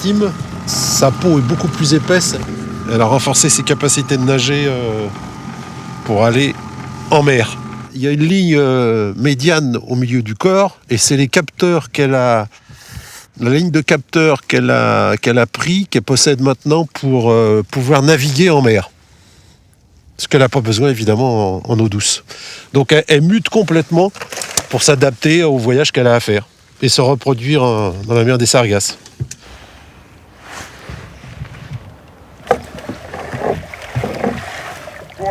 maritime. Sa peau est beaucoup plus épaisse. Elle a renforcé ses capacités de nager pour aller en mer. Il y a une ligne médiane au milieu du corps et c'est les capteurs qu'elle a, la ligne de capteurs qu'elle a pris, qu'elle possède maintenant pour pouvoir naviguer en mer. Ce qu'elle n'a pas besoin évidemment en eau douce. Donc elle mute complètement pour s'adapter au voyage qu'elle a à faire et se reproduire dans la mer des Sargasses.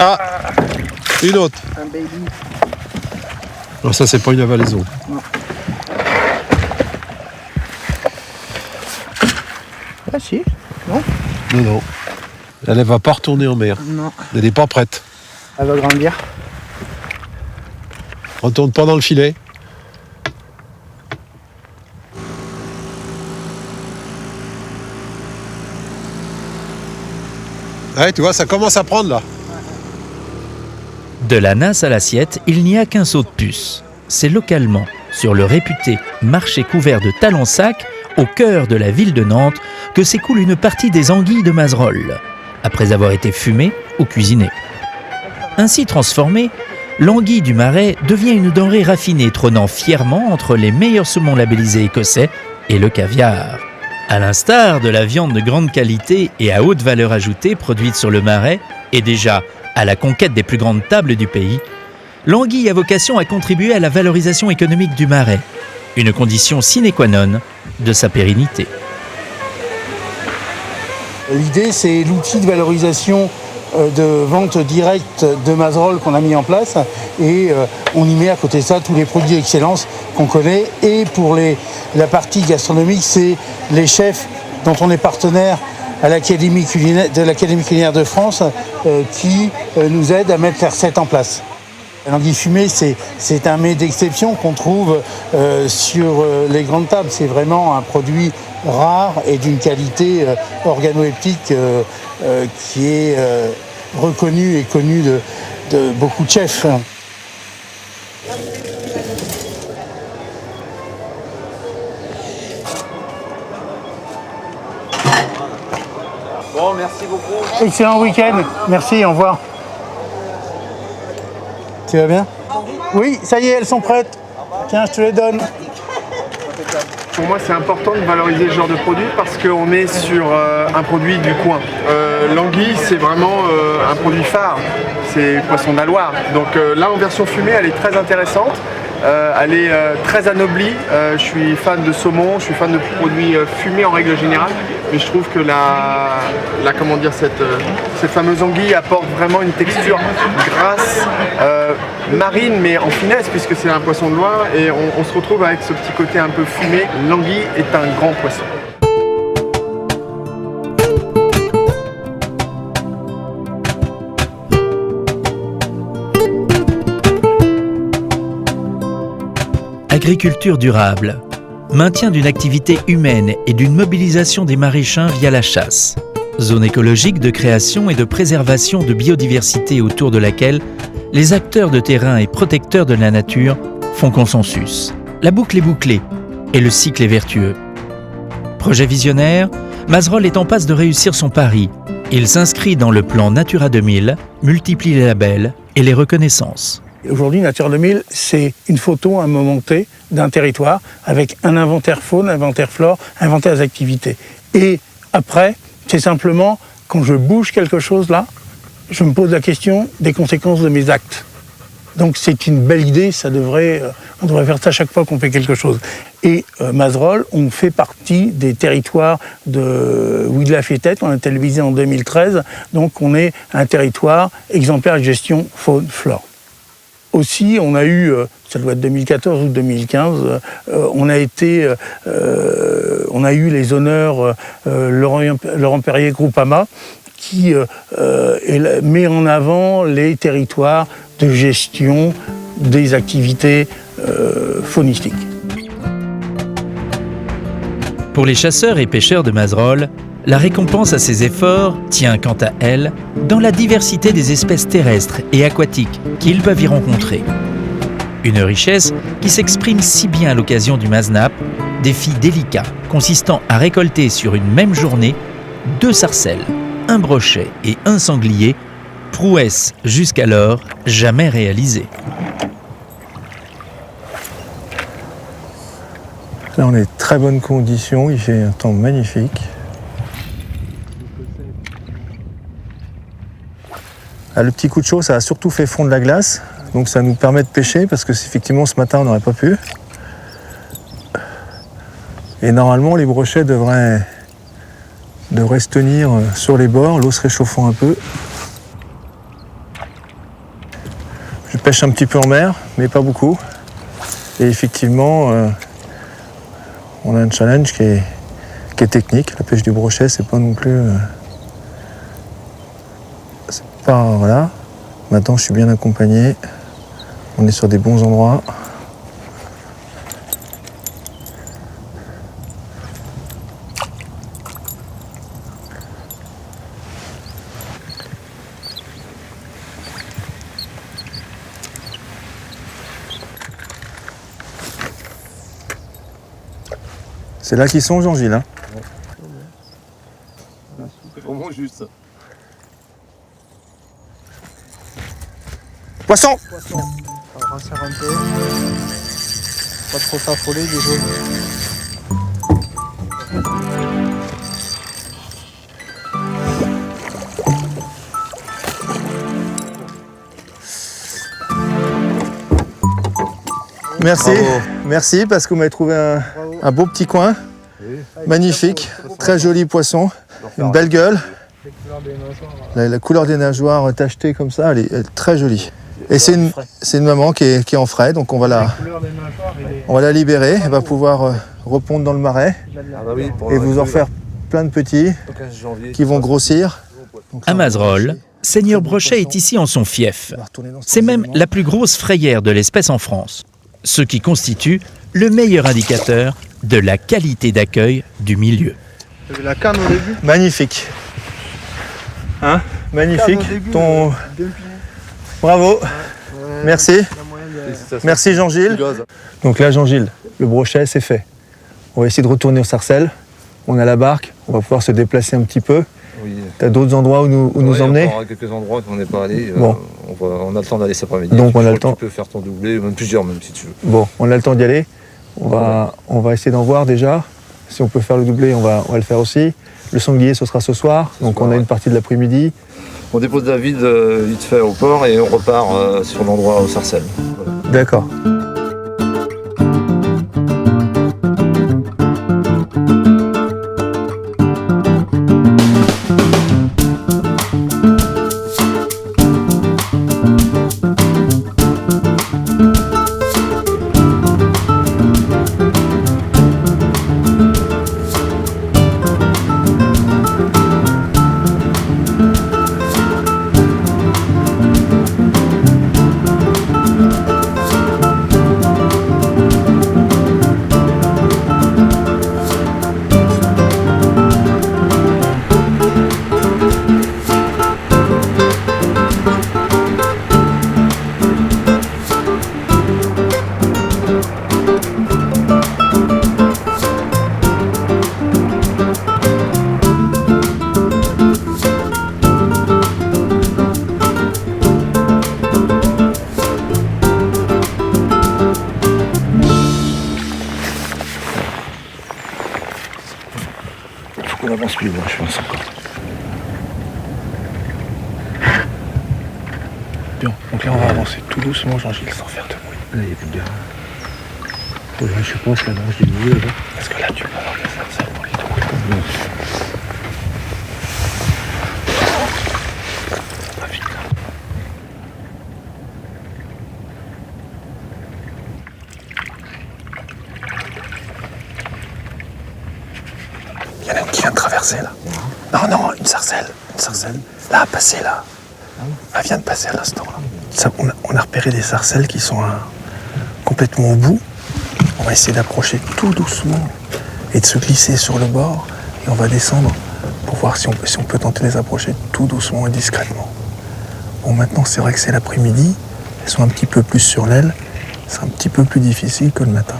Ah, une autre. Un baby. Alors ça, c'est pas une avalaison. Non. Ah si, non? Non. Elle ne va pas retourner en mer. Non. Elle n'est pas prête. Elle va grandir. Retourne pas dans le filet. Ouais, tu vois, ça commence à prendre là. De la nasse à l'assiette, il n'y a qu'un saut de puce. C'est localement, sur le réputé marché couvert de Talensac, au cœur de la ville de Nantes, que s'écoule une partie des anguilles de Mazerolles, après avoir été fumées ou cuisinées. Ainsi transformée, l'anguille du Marais devient une denrée raffinée trônant fièrement entre les meilleurs saumons labellisés écossais et le caviar. À l'instar de la viande de grande qualité et à haute valeur ajoutée produite sur le Marais, et déjà à la conquête des plus grandes tables du pays, l'anguille a vocation à contribuer à la valorisation économique du Marais, une condition sine qua non de sa pérennité. L'idée, c'est l'outil de valorisation de vente directe de Mazerolles qu'on a mis en place et on y met à côté de ça tous les produits d'excellence qu'on connaît. Et pour la partie gastronomique, c'est les chefs dont on est partenaire à l'Académie culinaire de France qui nous aident à mettre les recettes en place. L'anguille fumée, c'est un mets d'exception qu'on trouve sur les grandes tables. C'est vraiment un produit rare et d'une qualité organoleptique qui est reconnue et connue de beaucoup de chefs. Bon, merci beaucoup. Excellent week-end. Merci, au revoir. Tu vas bien? Oui, ça y est, elles sont prêtes. Tiens, je te les donne. Pour moi, c'est important de valoriser ce genre de produit parce qu'on est sur un produit du coin. L'anguille, c'est vraiment un produit phare. C'est poisson de la Loire. Donc là, en version fumée, elle est très intéressante. Elle est très anoblie. Je suis fan de saumon, je suis fan de produits fumés en règle générale. Mais je trouve que cette fameuse anguille apporte vraiment une texture grasse, marine, mais en finesse, puisque c'est un poisson de Loire. Et on se retrouve avec ce petit côté un peu fumé. L'anguille est un grand poisson. Agriculture durable, maintien d'une activité humaine et d'une mobilisation des maraîchers via la chasse. Zone écologique de création et de préservation de biodiversité autour de laquelle les acteurs de terrain et protecteurs de la nature font consensus. La boucle est bouclée et le cycle est vertueux. Projet visionnaire, Mazerolles est en passe de réussir son pari. Il s'inscrit dans le plan Natura 2000, multiplie les labels et les reconnaissances. Aujourd'hui, Nature 2000, c'est une photo à un moment T d'un territoire avec un inventaire faune, inventaire flore, inventaire des activités. Et après, c'est simplement, quand je bouge quelque chose là, je me pose la question des conséquences de mes actes. Donc c'est une belle idée, on devrait faire ça chaque fois qu'on fait quelque chose. Et Mazerolles, on fait partie des territoires de Huit de la Fétette, on a été télévisé en 2013, donc on est un territoire exemplaire de gestion faune-flore. Aussi, on a eu, ça doit être 2014 ou 2015, on a eu les honneurs Laurent Perrier Groupama qui met en avant les territoires de gestion des activités faunistiques. Pour les chasseurs et pêcheurs de Mazerolles, la récompense à ces efforts tient, quant à elle, dans la diversité des espèces terrestres et aquatiques qu'ils peuvent y rencontrer. Une richesse qui s'exprime si bien à l'occasion du Maznap, Défi délicat consistant à récolter sur une même journée 2 sarcelles, un brochet et un sanglier, prouesse jusqu'alors jamais réalisée. Là, on est en très bonnes conditions, il fait un temps magnifique. Le petit coup de chaud, ça a surtout fait fondre la glace, donc ça nous permet de pêcher parce que effectivement ce matin on n'aurait pas pu. Et normalement les brochets devraient se tenir sur les bords, l'eau se réchauffant un peu. Je pêche un petit peu en mer, mais pas beaucoup. Et effectivement, on a un challenge qui est technique. La pêche du brochet, c'est pas non plus... Voilà. Maintenant, je suis bien accompagné. On est sur des bons endroits. C'est là qu'ils sont, Jean-Gilles. Hein. C'est vraiment juste. Poisson! On resserre un peu. Pas trop s'affoler, des jaunes. Merci, merci parce que vous m'avez trouvé un beau petit coin. Oui. Magnifique, très joli poisson, une belle gueule. La couleur des nageoires tachetées comme ça, elle est très jolie. Et c'est une maman qui est en frais, donc on va la libérer, elle va pouvoir repondre dans le marais et vous en faire plein de petits qui vont grossir. À Mazerolles, Seigneur Brochet est ici en son fief. C'est même la plus grosse frayère de l'espèce en France, ce qui constitue le meilleur indicateur de la qualité d'accueil du milieu. Vous avez la canne au début? Magnifique. Hein? Magnifique. Bravo. Merci. Merci Jean-Gilles. Donc là Jean-Gilles, le brochet c'est fait. On va essayer de retourner aux sarcelles. On a la barque, on va pouvoir se déplacer un petit peu. Oui. Tu as d'autres endroits où nous emmener? Il y a quelques endroits qu'on n'est pas allé. Bon. On a le temps d'aller cet après-midi. Donc on a le temps. Tu peux faire ton doublé, même plusieurs même si tu veux. Bon, on a le temps d'y aller. On va essayer d'en voir déjà. Si on peut faire le doublé, on va le faire aussi. Le sanglier, ce sera ce soir. Donc on a une partie de l'après-midi. On dépose David vite fait au port et on repart sur l'endroit aux sarcelles. Voilà. D'accord. On avance plus loin, je pense encore. Bien, donc là on va avancer tout doucement, Jean-Gilles, sans faire de bruit. Là, il n'y a plus de gare. Je pense la branche du milieu là. Parce que là tu peux avoir des sarcelles pour les deux côtés. Pas vite là. Il y en a une qui vient de traverser là. Non, une sarcelle. Là, passée là. Elle vient de passer à l'instant là. Ça, on a repéré des sarcelles qui sont complètement au bout. On va essayer d'approcher tout doucement et de se glisser sur le bord. Et on va descendre pour voir si on peut tenter de les approcher tout doucement et discrètement. Bon, maintenant, c'est vrai que c'est l'après-midi. Elles sont un petit peu plus sur l'aile. C'est un petit peu plus difficile que le matin.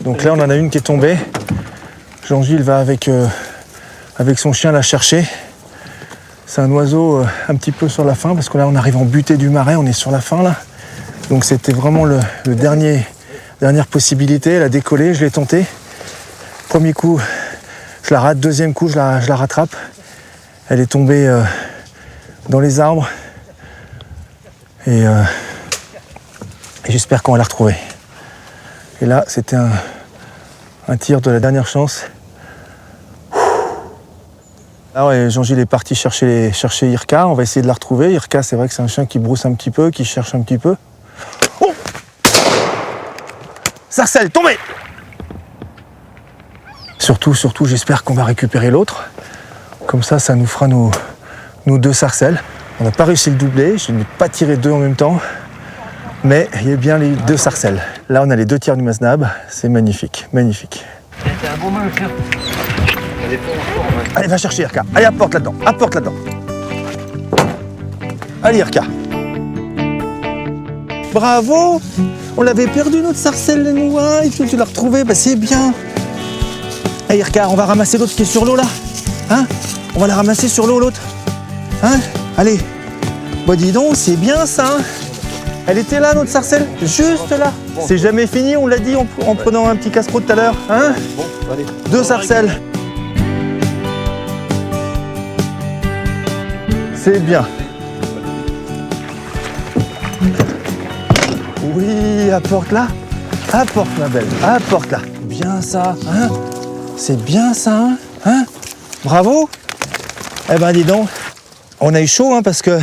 Donc là, on en a une qui est tombée. Jean-Gilles va avec son chien la chercher. C'est un oiseau un petit peu sur la fin, parce que là, on arrive en butée du marais, on est sur la fin là. Donc c'était vraiment le dernière possibilité. Elle a décollé, je l'ai tenté. Premier coup, je la rate. Deuxième coup, je la rattrape. Elle est tombée dans les arbres. Et j'espère qu'on va la retrouver. Et là, c'était un tir de la dernière chance. Ah ouais, Jean-Gilles est parti chercher Irka. On va essayer de la retrouver. Irka, c'est vrai que c'est un chien qui brousse un petit peu, qui cherche un petit peu. Oh, sarcelle, tombé! Surtout, j'espère qu'on va récupérer l'autre. Comme ça nous fera nos 2 sarcelles. On n'a pas réussi le doubler. Je n'ai pas tiré 2 en même temps. Mais il y a bien les 2 sarcelles. Là, on a les 2 tiers du Masnab. C'est magnifique, magnifique. C'est un beau main, tiens. Allez, va chercher Irka. Allez, apporte là-dedans. Allez, Irka. Bravo! On l'avait perdu, notre sarcelle, nous. Hein, il faut que tu l'as retrouvée. Bah, c'est bien. Allez, Irka, on va ramasser l'autre qui est sur l'eau, là. Hein? On va la ramasser sur l'eau, l'autre. Hein? Allez. Bah, dis donc, c'est bien, ça. Hein, elle était là, notre sarcelle. Juste là. C'est jamais fini, on l'a dit en prenant un petit casse-croûte tout à l'heure. Hein? 2 sarcelles. C'est bien. Oui, apporte-la. Apporte, ma belle. Apporte-la. Bien ça, hein? C'est bien ça, hein? Bravo. Eh ben, dis donc, on a eu chaud, hein, parce que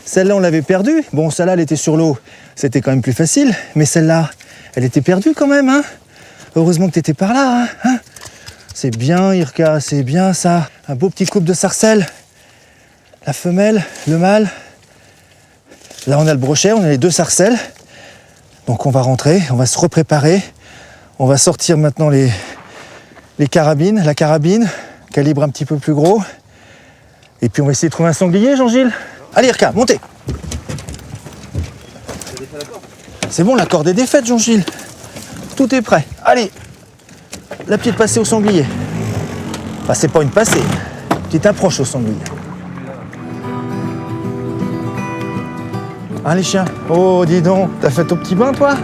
celle-là, on l'avait perdue. Bon, celle-là, elle était sur l'eau. C'était quand même plus facile. Mais celle-là, elle était perdue quand même, hein? Heureusement que tu étais par là, hein? C'est bien, Irka, c'est bien ça. Un beau petit couple de sarcelles. La femelle, le mâle. Là, on a le brochet, on a les 2 sarcelles. Donc, on va rentrer, on va se repréparer. On va sortir maintenant les carabines, la carabine, calibre un petit peu plus gros. Et puis, on va essayer de trouver un sanglier, Jean-Gilles. Allez, Irka, montez. C'est bon, la corde est défaite, Jean-Gilles. Tout est prêt. Allez, la petite passée au sanglier. Enfin, c'est pas une passée, petite approche au sanglier. Hein, les chiens? Oh, dis donc, t'as fait ton petit bain, toi?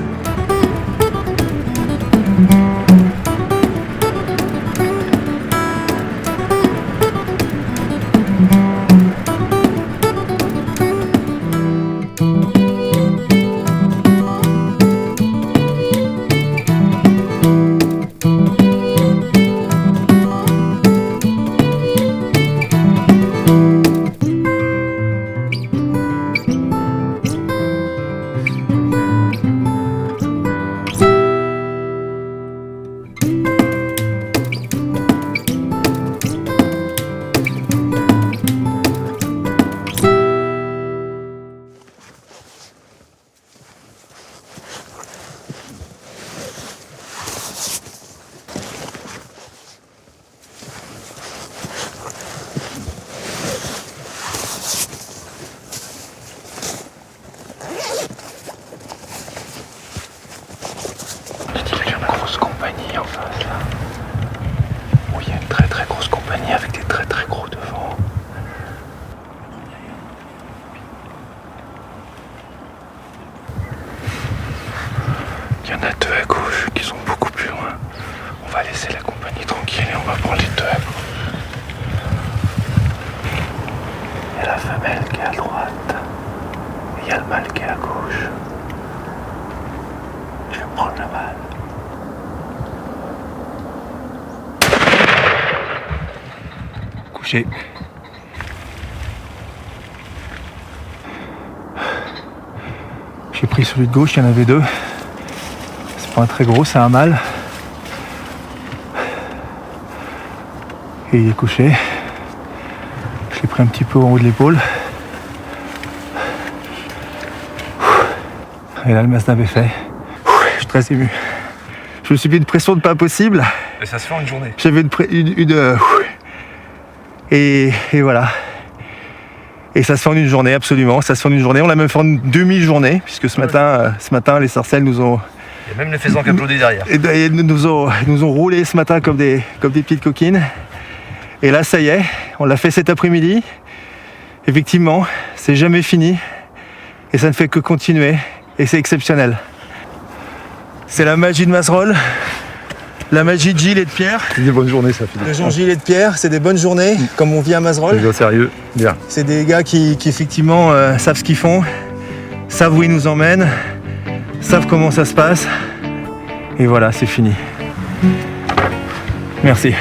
Il y en a 2 à gauche qui sont beaucoup plus loin. On va laisser la compagnie tranquille et on va prendre les 2 à gauche. Il y a la femelle qui est à droite et il y a le mâle qui est à gauche. Je vais prendre le mâle. Couché. J'ai pris celui de gauche, il y en avait 2. C'est pas un très gros, c'est un mâle. Et il est couché. Je l'ai pris un petit peu en haut de l'épaule. Et là, le masnab est fait. Je suis très ému. Je me suis mis une pression de pas possible. Et ça se fait en une journée. J'avais et voilà. Et ça se fait en une journée, absolument. Ça se fait en une journée. On l'a même fait en une demi-journée, puisque ce matin, les sarcelles nous ont Et même les faisans qui applaudissent derrière. Et ils nous ont roulé ce matin comme des petites coquines. Et là, ça y est, on l'a fait cet après-midi. Effectivement, c'est jamais fini. Et ça ne fait que continuer. Et c'est exceptionnel. C'est la magie de Mazerolles. La magie de Gilles et de Pierre. C'est des bonnes journées, ça, Philippe. De Jean-Gilles et de Pierre, c'est des bonnes journées, comme on vit à Mazerolles. C'est sérieux, bien. C'est des gars qui effectivement savent ce qu'ils font, savent où ils nous emmènent, savent comment ça se passe. Et voilà, c'est fini. Merci.